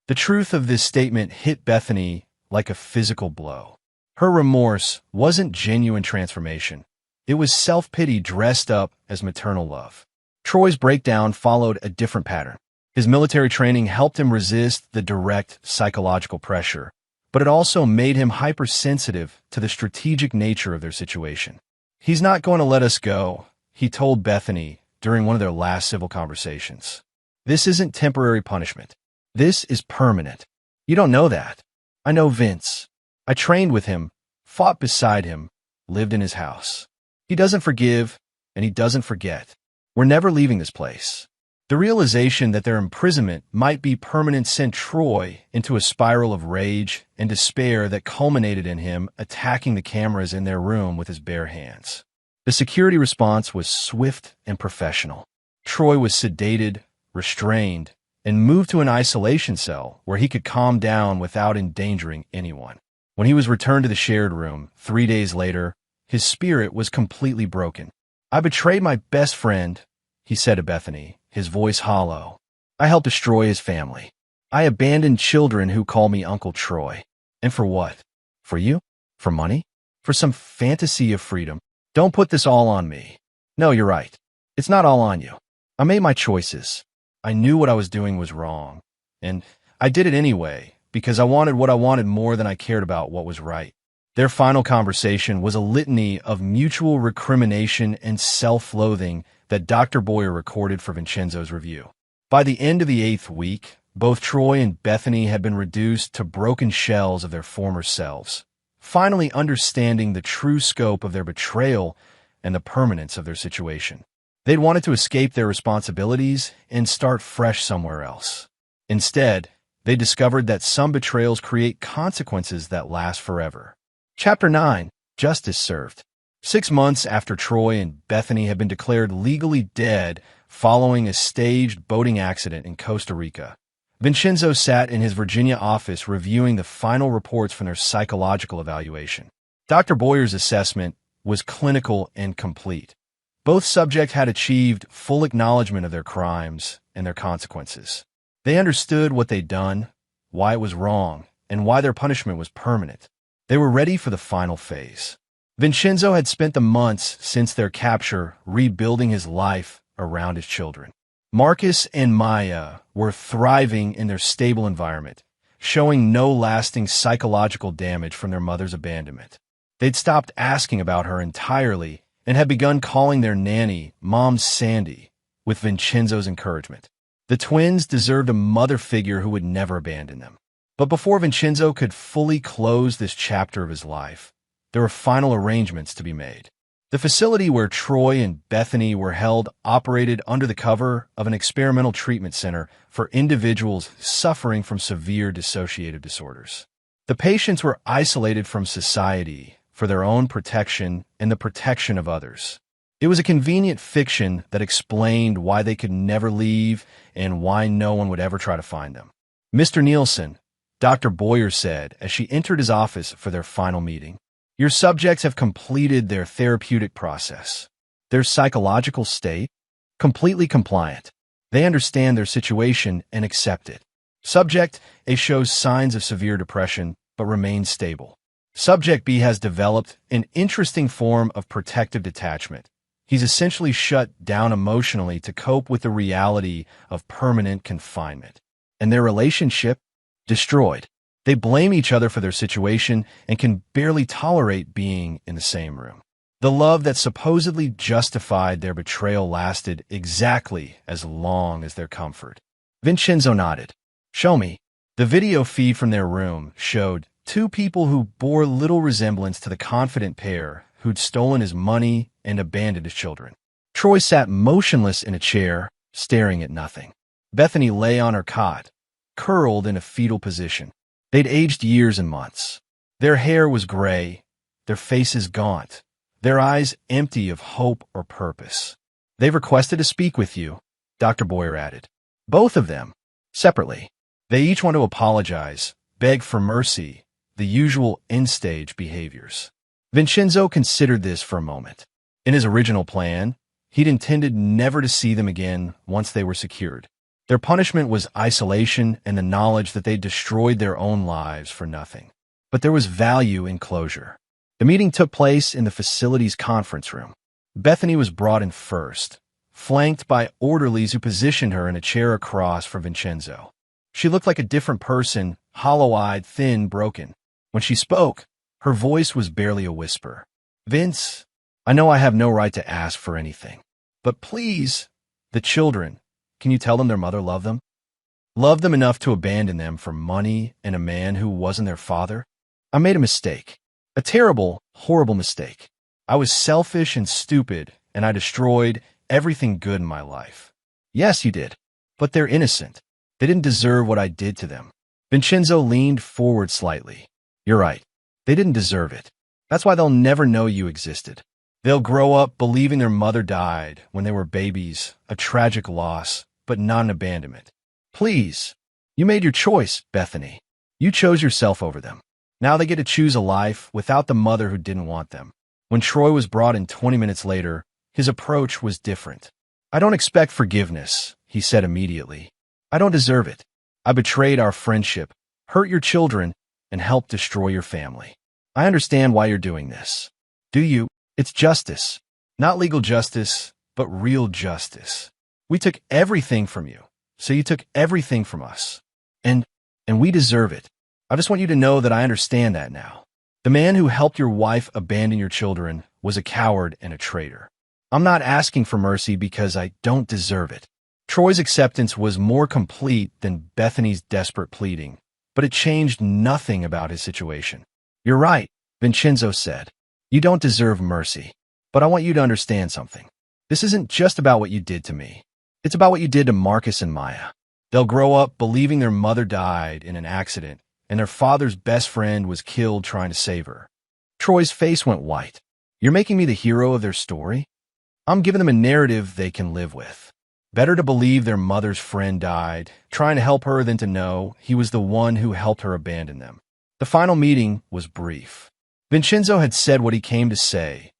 The truth of this statement hit Bethany like a physical blow. Her remorse wasn't genuine transformation. It was self-pity dressed up as maternal love. Troy's breakdown followed a different pattern. His military training helped him resist the direct psychological pressure, but it also made him hypersensitive to the strategic nature of their situation. "He's not going to let us go," he told Bethany during one of their last civil conversations. "This isn't temporary punishment. This is permanent. You don't know that. I know Vince. I trained with him, fought beside him, lived in his house. He doesn't forgive, and he doesn't forget. We're never leaving this place." The realization that their imprisonment might be permanent sent Troy into a spiral of rage and despair that culminated in him attacking the cameras in their room with his bare hands. The security response was swift and professional. Troy was sedated, restrained, and moved to an isolation cell where he could calm down without endangering anyone. When he was returned to the shared room 3 days later, his spirit was completely broken. "I betrayed my best friend," he said to Bethany, his voice hollow. "I helped destroy his family. I abandoned children who call me Uncle Troy. And for what? For you? For money? For some fantasy of freedom? Don't put this all on me. No, you're right. It's not all on you. I made my choices. I knew what I was doing was wrong. And I did it anyway, because I wanted what I wanted more than I cared about what was right." Their final conversation was a litany of mutual recrimination and self-loathing that Dr. Boyer recorded for Vincenzo's review. By the end of the 8th week, both Troy and Bethany had been reduced to broken shells of their former selves, finally understanding the true scope of their betrayal and the permanence of their situation. They'd wanted to escape their responsibilities and start fresh somewhere else. Instead, they discovered that some betrayals create consequences that last forever. Chapter 9. Justice Served. 6 months after Troy and Bethany had been declared legally dead following a staged boating accident in Costa Rica, Vincenzo sat in his Virginia office reviewing the final reports from their psychological evaluation. Dr. Boyer's assessment was clinical and complete. Both subjects had achieved full acknowledgement of their crimes and their consequences. They understood what they'd done, why it was wrong, and why their punishment was permanent. They were ready for the final phase. Vincenzo had spent the months since their capture rebuilding his life around his children. Marcus and Maya were thriving in their stable environment, showing no lasting psychological damage from their mother's abandonment. They'd stopped asking about her entirely and had begun calling their nanny Mom Sandy, with Vincenzo's encouragement. The twins deserved a mother figure who would never abandon them. But before Vincenzo could fully close this chapter of his life, there were final arrangements to be made. The facility where Troy and Bethany were held operated under the cover of an experimental treatment center for individuals suffering from severe dissociative disorders. The patients were isolated from society for their own protection and the protection of others. It was a convenient fiction that explained why they could never leave and why no one would ever try to find them. "Mr. Nielsen," Dr. Boyer said as she entered his office for their final meeting, "your subjects have completed their therapeutic process. Their psychological state? Completely compliant. They understand their situation and accept it. Subject A shows signs of severe depression but remains stable. Subject B has developed an interesting form of protective detachment. He's essentially shut down emotionally to cope with the reality of permanent confinement. And their relationship? Destroyed. They blame each other for their situation and can barely tolerate being in the same room. The love that supposedly justified their betrayal lasted exactly as long as their comfort. Vincenzo nodded. Show me. The video feed from their room showed two people who bore little resemblance to the confident pair who'd stolen his money and abandoned his children. Troy sat motionless in a chair, staring at nothing. Bethany lay on her cot, curled in a fetal position. They'd aged years and months. Their hair was gray, their faces gaunt, their eyes empty of hope or purpose. They've requested to speak with you, Dr. Boyer added. Both of them, separately. They each want to apologize, beg for mercy, the usual end-stage behaviors. Vincenzo considered this for a moment. In his original plan, he'd intended never to see them again once they were secured. Their punishment was isolation and the knowledge that they'd destroyed their own lives for nothing. But there was value in closure. The meeting took place in the facility's conference room. Bethany was brought in first, flanked by orderlies who positioned her in a chair across from Vincenzo. She looked like a different person, hollow-eyed, thin, broken. When she spoke, her voice was barely a whisper. Vince, I know I have no right to ask for anything, but please, the children, can you tell them their mother loved them? Loved them enough to abandon them for money and a man who wasn't their father? I made a mistake. A terrible, horrible mistake. I was selfish and stupid, and I destroyed everything good in my life. Yes, you did. But they're innocent. They didn't deserve what I did to them. Vincenzo leaned forward slightly. You're right. They didn't deserve it. That's why they'll never know you existed. They'll grow up believing their mother died when they were babies, a tragic loss, but not an abandonment. Please, you made your choice, Bethany. You chose yourself over them. Now they get to choose a life without the mother who didn't want them. When Troy was brought in 20 minutes later, his approach was different. I don't expect forgiveness, he said immediately. I don't deserve it. I betrayed our friendship, hurt your children, and helped destroy your family. I understand why you're doing this. Do you? It's justice. Not legal justice, but real justice. We took everything from you, so you took everything from us. And we deserve it. I just want you to know that I understand that now. The man who helped your wife abandon your children was a coward and a traitor. I'm not asking for mercy because I don't deserve it. Troy's acceptance was more complete than Bethany's desperate pleading, but it changed nothing about his situation. You're right, Vincenzo said. You don't deserve mercy, but I want you to understand something. This isn't just about what you did to me. It's about what you did to Marcus and Maya. They'll grow up believing their mother died in an accident and their father's best friend was killed trying to save her. Troy's face went white. You're making me the hero of their story? I'm giving them a narrative they can live with. Better to believe their mother's friend died, trying to help her, than to know he was the one who helped her abandon them. The final meeting was brief. Vincenzo had said what he came to say,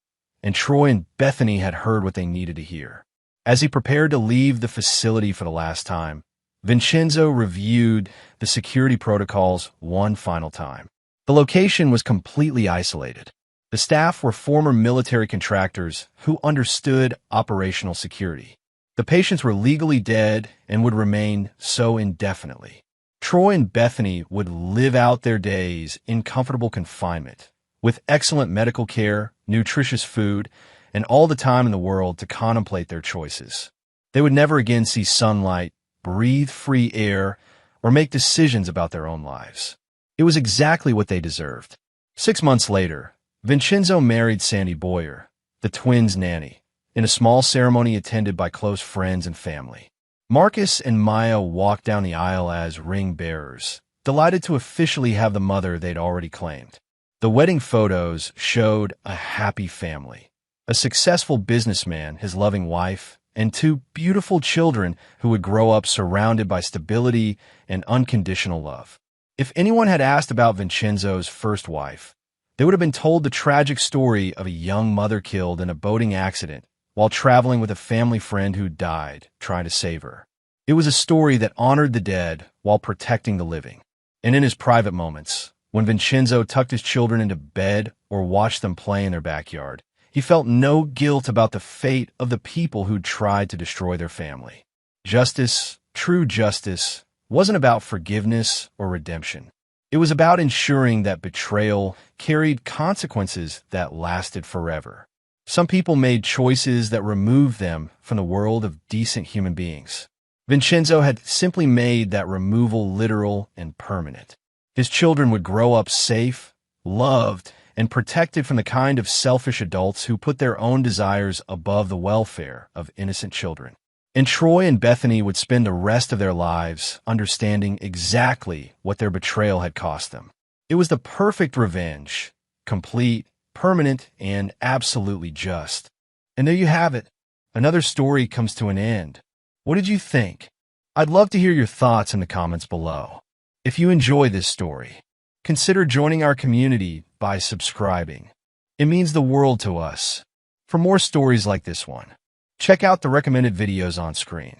and Troy and Bethany had heard what they needed to hear. As he prepared to leave the facility for the last time, Vincenzo reviewed the security protocols one final time. The location was completely isolated. The staff were former military contractors who understood operational security. The patients were legally dead and would remain so indefinitely. Troy and Bethany would live out their days in comfortable confinement, with excellent medical care, nutritious food, and all the time in the world to contemplate their choices. They would never again see sunlight, breathe free air, or make decisions about their own lives. It was exactly what they deserved. 6 months later, Vincenzo married Sandy Boyer, the twins' nanny, in a small ceremony attended by close friends and family. Marcus and Maya walked down the aisle as ring bearers, delighted to officially have the mother they'd already claimed. The wedding photos showed a happy family, a successful businessman, his loving wife, and 2 beautiful children who would grow up surrounded by stability and unconditional love. If anyone had asked about Vincenzo's first wife, they would have been told the tragic story of a young mother killed in a boating accident while traveling with a family friend who died trying to save her. It was a story that honored the dead while protecting the living. And in his private moments, when Vincenzo tucked his children into bed or watched them play in their backyard, he felt no guilt about the fate of the people who tried to destroy their family. Justice, true justice, wasn't about forgiveness or redemption. It was about ensuring that betrayal carried consequences that lasted forever. Some people made choices that removed them from the world of decent human beings. Vincenzo had simply made that removal literal and permanent. His children would grow up safe, loved, and protected from the kind of selfish adults who put their own desires above the welfare of innocent children. And Troy and Bethany would spend the rest of their lives understanding exactly what their betrayal had cost them. It was the perfect revenge, complete, permanent, and absolutely just. And there you have it. Another story comes to an end. What did you think? I'd love to hear your thoughts in the comments below. If you enjoy this story, consider joining our community by subscribing. It means the world to us. For more stories like this one, check out the recommended videos on screen,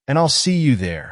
and I'll see you there.